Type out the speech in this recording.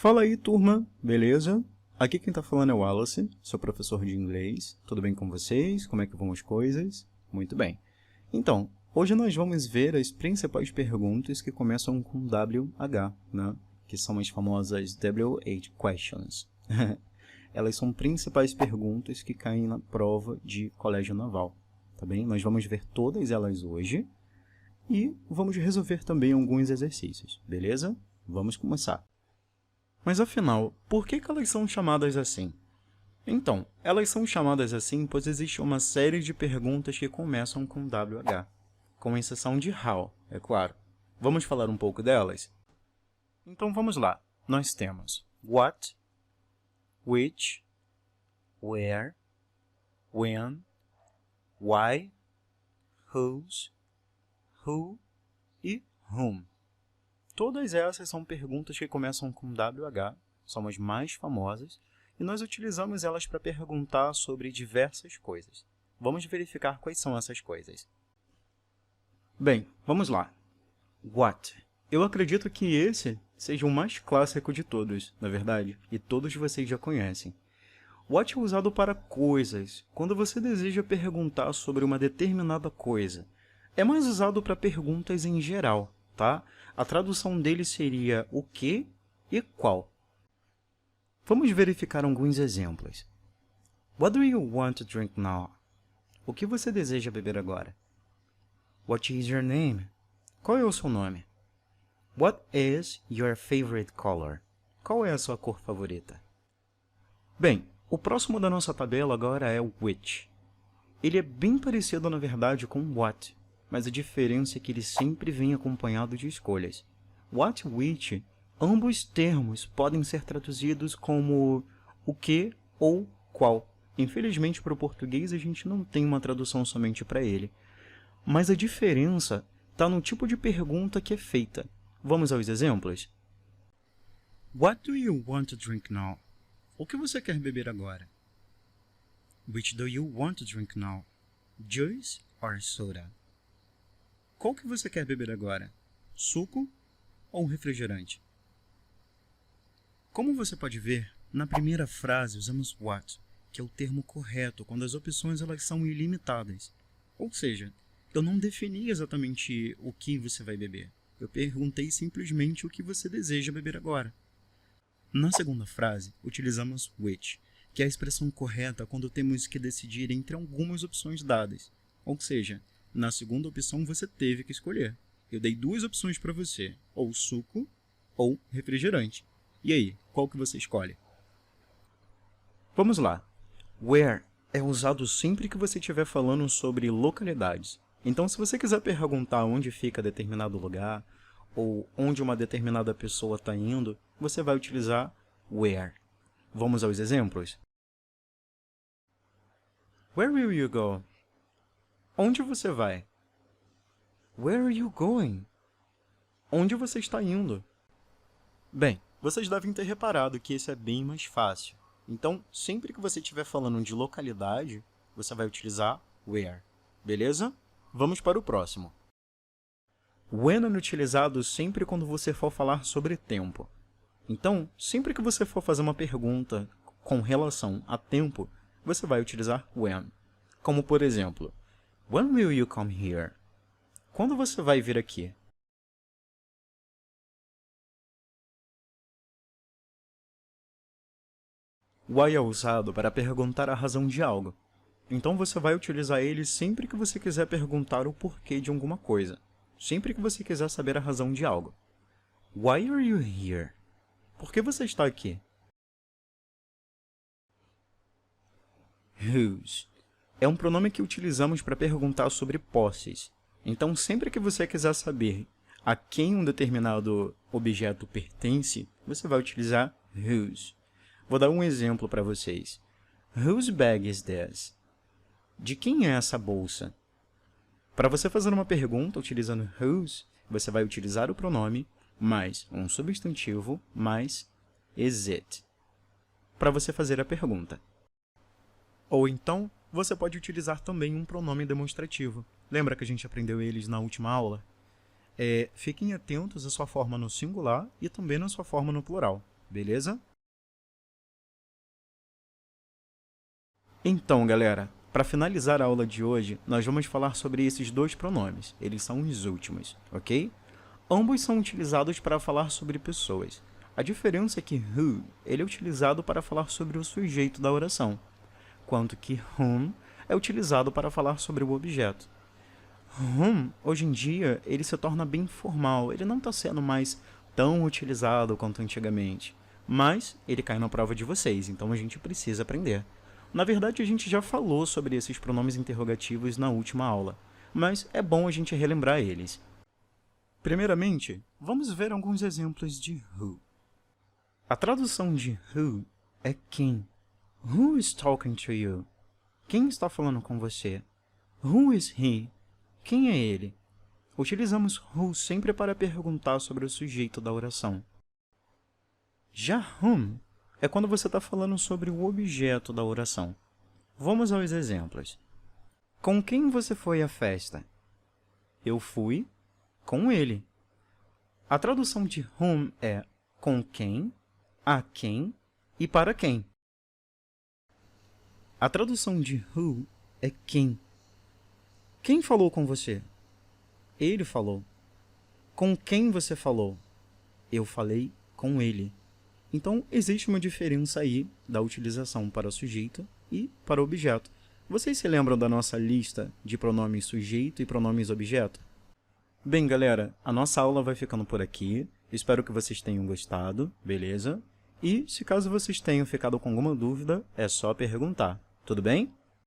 Fala aí, turma, beleza? Aqui quem tá falando é o Wallace, sou professor de inglês. Tudo bem com vocês? Como é que vão as coisas? Muito bem. Então, hoje nós vamos ver as principais perguntas que começam com WH, né? Que são as famosas WH questions. Elas são principais perguntas que caem na prova de colégio naval, tá bem? Nós vamos ver todas elas hoje e vamos resolver também alguns exercícios, beleza? Vamos começar. Mas afinal, por que elas são chamadas assim? Então, elas são chamadas assim pois existe uma série de perguntas que começam com WH, com exceção de how, é claro. Vamos falar um pouco delas? Então vamos lá. Nós temos what, which, where, when, why, whose, who e whom. Todas essas são perguntas que começam com WH, são as mais famosas, e nós utilizamos elas para perguntar sobre diversas coisas. Vamos verificar quais são essas coisas. Bem, vamos lá. What? Eu acredito que esse seja o mais clássico de todos, na verdade, e todos vocês já conhecem. What é usado para coisas, quando você deseja perguntar sobre uma determinada coisa. É mais usado para perguntas em geral, tá? A tradução dele seria o que e qual. Vamos verificar alguns exemplos. What do you want to drink now? O que você deseja beber agora? What is your name? Qual é o seu nome? What is your favorite color? Qual é a sua cor favorita? Bem, o próximo da nossa tabela agora é o which. Ele é bem parecido, na verdade, com what, mas a diferença é que ele sempre vem acompanhado de escolhas. What e which, ambos termos podem ser traduzidos como o que ou qual. Infelizmente, para o português, a gente não tem uma tradução somente para ele. Mas a diferença está no tipo de pergunta que é feita. Vamos aos exemplos? What do you want to drink now? O que você quer beber agora? Which do you want to drink now? Juice or soda? Qual que você quer beber agora? Suco ou refrigerante? Como você pode ver, na primeira frase usamos what, que é o termo correto quando as opções elas são ilimitadas. Ou seja, eu não defini exatamente o que você vai beber. Eu perguntei simplesmente o que você deseja beber agora. Na segunda frase, utilizamos which, que é a expressão correta quando temos que decidir entre algumas opções dadas. Ou seja, na segunda opção você teve que escolher. Eu dei duas opções para você, ou suco ou refrigerante. E aí, qual que você escolhe? Vamos lá. Where é usado sempre que você estiver falando sobre localidades. Então, se você quiser perguntar onde fica determinado lugar, ou onde uma determinada pessoa está indo, você vai utilizar where. Vamos aos exemplos? Where will you go? Onde você vai? Where are you going? Onde você está indo? Bem, vocês devem ter reparado que esse é bem mais fácil. Então, sempre que você estiver falando de localidade, você vai utilizar where. Beleza? Vamos para o próximo. When é utilizado sempre quando você for falar sobre tempo. Então, sempre que você for fazer uma pergunta com relação a tempo, você vai utilizar when. Como, por exemplo, When will you come here? Quando você vai vir aqui? Why é usado para perguntar a razão de algo. Então, você vai utilizar ele sempre que você quiser perguntar o porquê de alguma coisa. Sempre que você quiser saber a razão de algo. Why are you here? Por que você está aqui? Whose é um pronome que utilizamos para perguntar sobre posses. Então, sempre que você quiser saber a quem um determinado objeto pertence, você vai utilizar whose. Vou dar um exemplo para vocês. Whose bag is this? De quem é essa bolsa? Para você fazer uma pergunta utilizando whose, você vai utilizar o pronome mais um substantivo mais is it, para você fazer a pergunta. Ou então, você pode utilizar também um pronome demonstrativo. Lembra que a gente aprendeu eles na última aula? Fiquem atentos à sua forma no singular e também na sua forma no plural. beleza? Então, galera, para finalizar a aula de hoje, nós vamos falar sobre esses dois pronomes. Eles são os últimos, ok? Ambos são utilizados para falar sobre pessoas. A diferença é que who ele é utilizado para falar sobre o sujeito da oração, enquanto que whom é utilizado para falar sobre o objeto. Whom, hoje em dia, ele se torna bem formal, ele não está sendo mais tão utilizado quanto antigamente, mas ele cai na prova de vocês, então a gente precisa aprender. Na verdade, a gente já falou sobre esses pronomes interrogativos na última aula, mas é bom a gente relembrar eles. Primeiramente, vamos ver alguns exemplos de who. A tradução de who é quem. Who is talking to you? Quem está falando com você? Who is he? Quem é ele? Utilizamos who sempre para perguntar sobre o sujeito da oração. Já whom é quando você está falando sobre o objeto da oração. Vamos aos exemplos. Com quem você foi à festa? Eu fui com ele. A tradução de whom é com quem, a quem e para quem. A tradução de who é quem. Quem falou com você? Ele falou. Com quem você falou? Eu falei com ele. Então, existe uma diferença aí da utilização para sujeito e para objeto. Vocês se lembram da nossa lista de pronomes sujeito e pronomes objeto? Bem, galera, a nossa aula vai ficando por aqui. Espero que vocês tenham gostado, beleza? E, se caso vocês tenham ficado com alguma dúvida, é só perguntar, tudo bem?